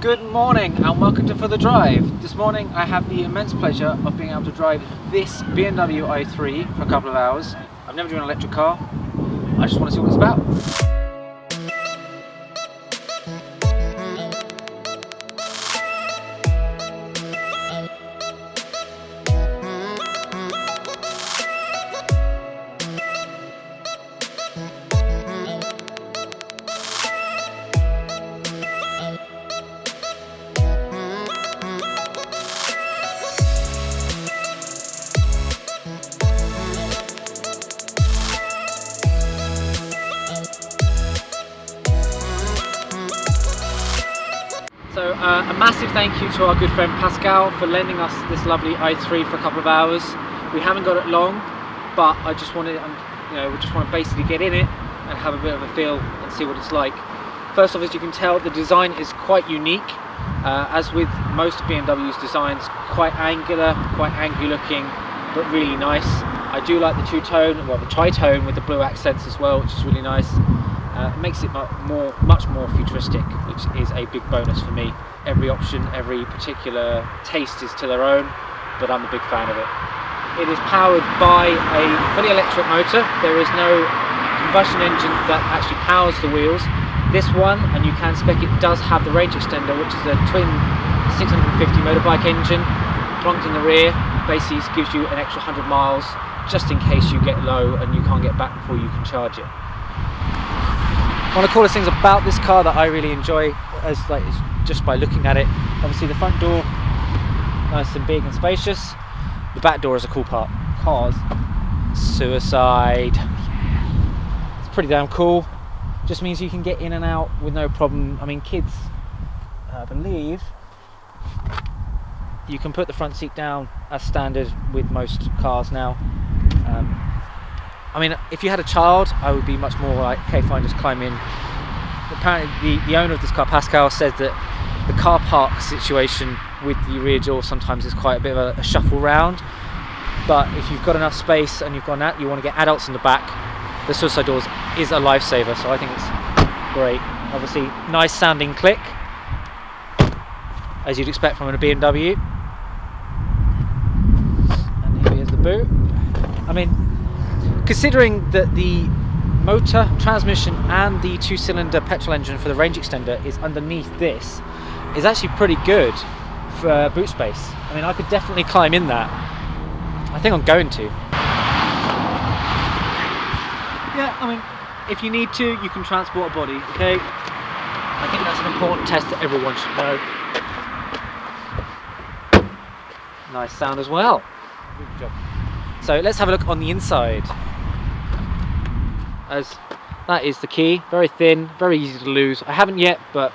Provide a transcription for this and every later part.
Good morning and welcome to For the Drive. This morning I have the immense pleasure of being able to drive this BMW i3 for a couple of hours. I've never driven an electric car. I just want to see what it's about. So a massive thank you to our good friend Pascal for lending us this lovely i3 for a couple of hours. We haven't got it long, but I just wanted, we just want to basically get in it and have a bit of a feel and see what it's like. First off, as you can tell, the design is quite unique. As with most BMW's designs, quite angular, quite angry looking, but really nice. I do like the two-tone, well the tri-tone with the blue accents as well, which is really nice. It makes it much more futuristic, which is a big bonus for me. Every option, every particular taste is to their own, but I'm a big fan of it. It is powered by a fully electric motor. There is no combustion engine that actually powers the wheels. This one, and you can spec it, does have the range extender, which is a twin 650 motorbike engine plunked in the rear. Basically gives you an extra 100 miles just in case you get low and you can't get back before you can charge it. One of the coolest things about this car that I really enjoy is just by looking at it. Obviously the front door, nice and big and spacious. The back door is a cool part. Cars, suicide. Yeah. It's pretty damn cool. Just means you can get in and out with no problem. I mean, kids, I believe, you can put the front seat down as standard with most cars now. I mean, if you had a child, I would be much more like, okay, fine, just climb in. Apparently, the owner of this car, Pascal, said that the car park situation with the rear door sometimes is quite a bit of a shuffle round. But if you've got enough space and you want to get adults in the back, the suicide doors is a lifesaver. So I think it's great. Obviously, nice sounding click, as you'd expect from a BMW. And here is the boot. I mean, considering that the motor, transmission and the two-cylinder petrol engine for the range extender is underneath this, is actually pretty good for boot space. I mean, I could definitely climb in that. I think I'm going to. Yeah, I mean, if you need to, you can transport a body, okay? I think that's an important test that everyone should know. Nice sound as well. Good job. So let's have a look on the inside. As that is the key, very thin, very easy to lose. I haven't yet, but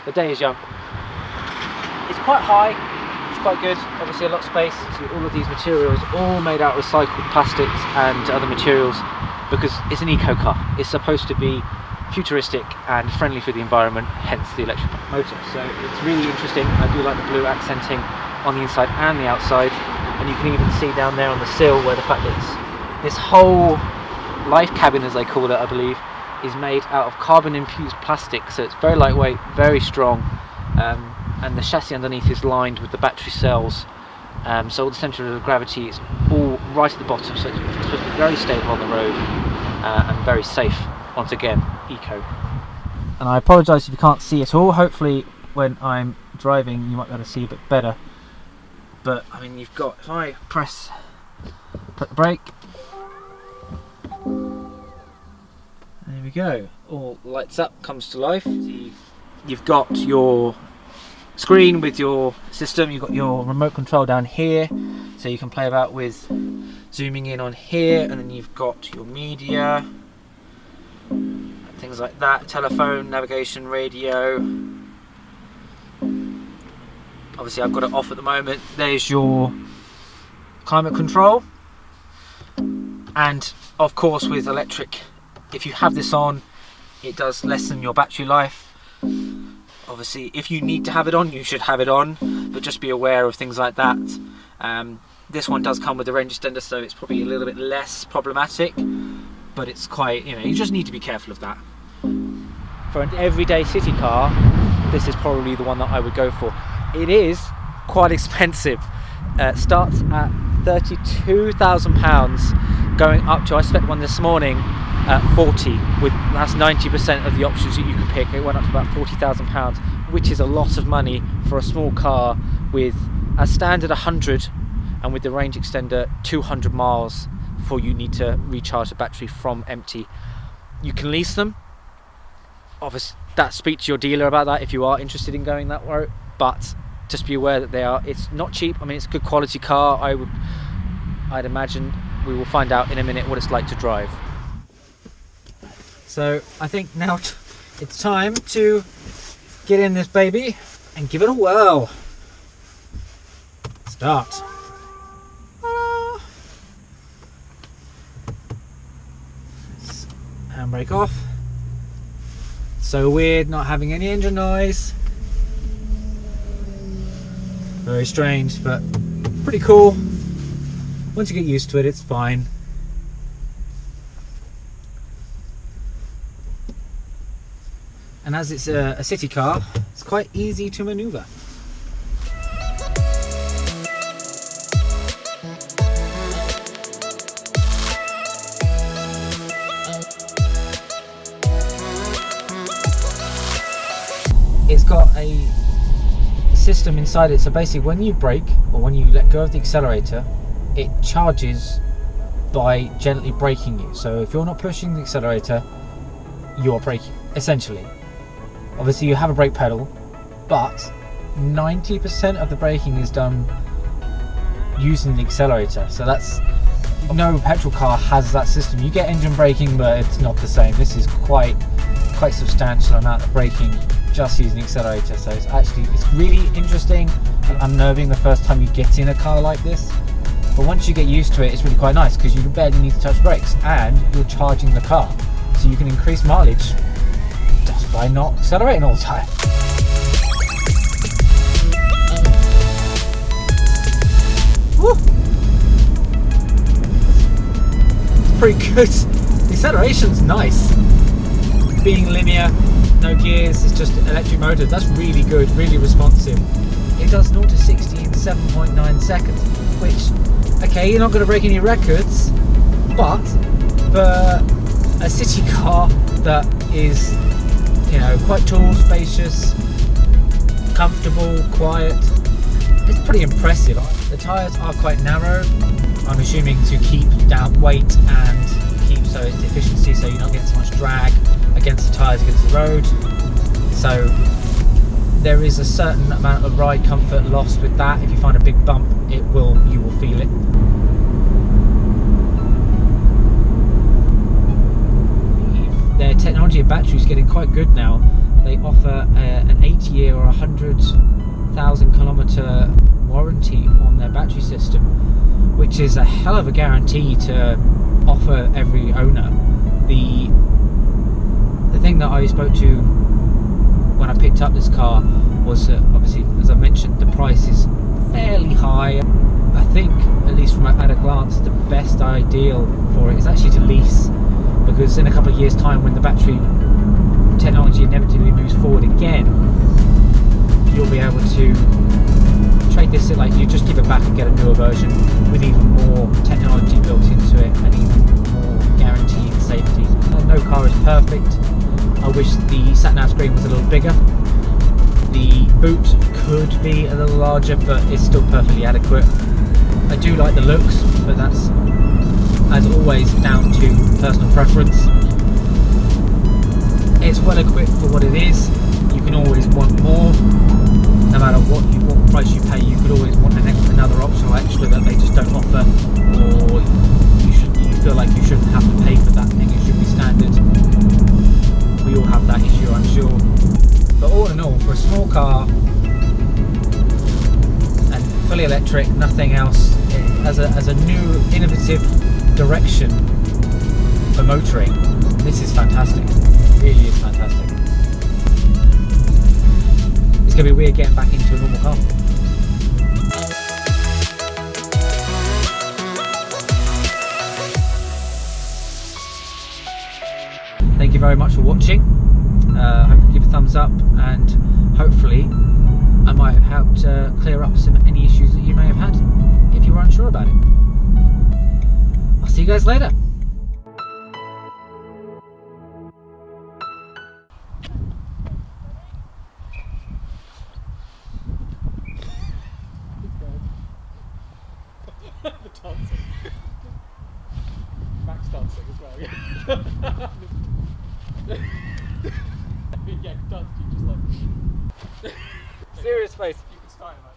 the day is young. It's quite high, it's quite good, obviously a lot of space. So all of these materials, all made out of recycled plastics and other materials, because it's an eco car. It's supposed to be futuristic and friendly for the environment, hence the electric motor. So it's really interesting. I do like the blue accenting on the inside and the outside, and you can even see down there on the sill where the fact that this whole life cabin, as they call it, I believe, is made out of carbon infused plastic, so it's very lightweight, very strong, and the chassis underneath is lined with the battery cells, so the centre of gravity is all right at the bottom, so it's supposed to be very stable on the road and very safe. Once again, eco. And I apologise if you can't see it all. Hopefully when I'm driving you might be able to see a bit better, but I mean, you've got, if I press the brake, there we go, all lights up, comes to life. So you've got your screen with your system, you've got your remote control down here, so you can play about with zooming in on here, and then you've got your media, things like that, telephone, navigation, radio. Obviously I've got it off at the moment. There's your climate control, and of course with electric, if you have this on, it does lessen your battery life. Obviously if you need to have it on, you should have it on, but just be aware of things like that. This one does come with a range extender, so it's probably a little bit less problematic, but it's quite, you just need to be careful of that. For an everyday city car, this is probably the one that I would go for. It is quite expensive. Starts at £32,000, going up to, I spec one this morning at 40, with that's 90% of the options that you can pick. It went up to about £40,000, which is a lot of money for a small car with a standard 100 and with the range extender 200 miles before you need to recharge the battery from empty. You can lease them. Obviously, speak to your dealer about that if you are interested in going that route, but just be aware that it's not cheap. I mean, it's a good quality car. I'd imagine we will find out in a minute what it's like to drive. So I think now it's time to get in this baby and give it a whirl. Start. Handbrake off. So weird not having any engine noise. Very strange, but pretty cool. Once you get used to it, it's fine. And as it's a city car, it's quite easy to maneuver. It's got a system inside it, so basically when you brake or when you let go of the accelerator, it charges by gently braking you. So if you're not pushing the accelerator, you're braking, essentially. Obviously you have a brake pedal, but 90% of the braking is done using the accelerator. So that's, no petrol car has that system. You get engine braking, but it's not the same. This is quite substantial amount of braking just using the accelerator. So it's really interesting and unnerving the first time you get in a car like this. But once you get used to it, it's really quite nice because you barely need to touch brakes and you're charging the car. So you can increase mileage just by not accelerating all the time. Woo! It's pretty good. The acceleration's nice. Being linear, no gears, it's just electric motor. That's really good, really responsive. It does 0 to 60 in 7.9 seconds, which, okay, you're not going to break any records, but for a city car that is, you know, quite tall, spacious, comfortable, quiet, it's pretty impressive. The tyres are quite narrow, I'm assuming to keep down weight and keep so it's efficiency, so you're not getting so much drag against the tyres against the road. So there is a certain amount of ride comfort lost with that. If you find a big bump, you will feel it. Their technology of batteries is getting quite good now. They offer an 8-year or 100,000 kilometre warranty on their battery system, which is a hell of a guarantee to offer every owner. The thing that I spoke to when I picked up this car was obviously, as I mentioned, the price is fairly high. I think, at least from at a glance, the best ideal for it is actually to lease, because in a couple of years' time, when the battery technology inevitably moves forward again, you'll be able to trade this, like you just give it back and get a newer version with even more technology built into it and even more guaranteed safety. No car is perfect. I wish the sat-nav screen was a little bigger. The boot could be a little larger, but it's still perfectly adequate. I do like the looks, but that's, as always, down to personal preference. It's well equipped for what it is. You can always want more. No matter what price you pay, you could always want another optional extra that they just don't offer, or you feel like you shouldn't have to pay for that thing. It should be standard. We all have that issue, I'm sure. But all in all, for a small car and fully electric, nothing else, as a new innovative direction for motoring, this is fantastic. It really is fantastic. It's going to be weird getting back into a normal car. Thank you very much for watching. hope you give a thumbs up, and hopefully I might have helped clear up any issues that you may have had if you were unsure about it. I'll see you guys later. The dancing. Max dancing as well. Yeah, dance, you just like. Serious face. You can style it.